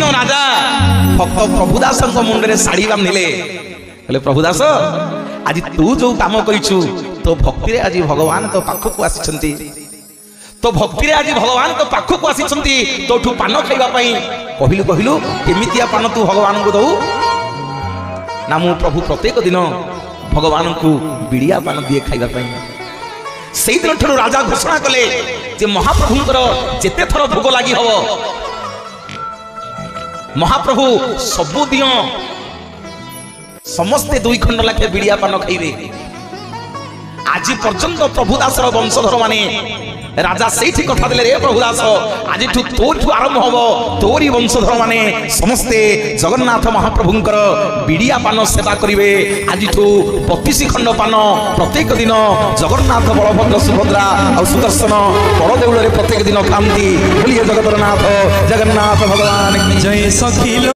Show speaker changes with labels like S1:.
S1: दिन राजा भक्त प्रभुदास मुंडे शाढ़ी बांधिले कहले प्रभुदास आज तू जो काम करिछु तो भक्ति आज भगवान तो पाखक आसी तो भक्ति आज भगवान तो पाखक आसी तोठू पान खाइबा कहलु कहलु केमितिया पान तू भगवान को दऊ ना मु प्रभु प्रत्येक दिन भगवान को बिड़िया पान दिए खाइबा से दिन ठू राजा घोषणा कले जे महाप्रभुंकर जेते थर भोग लगी हम महाप्रभु सबुदिन समस्ते 2 खंड लाखे बिड़िया पान खाइबे आज पर्यंत प्रभुदासर वंशधर माने राजा से कथा देले रे प्रभुदास आज तोठू आरंभ हम तोरी वंशधर माने समस्ते जगन्नाथ महाप्रभुंकर बिड़िया पान सेवा करिवे आज 32 खंड पान प्रत्येक दिन जगन्नाथ बलभद्र सुभद्रा और सुदर्शन बड़देउल प्रत्येक दिन खाती बोलिए जगतरनाथ जगन्नाथ भगवान की जय। सखी।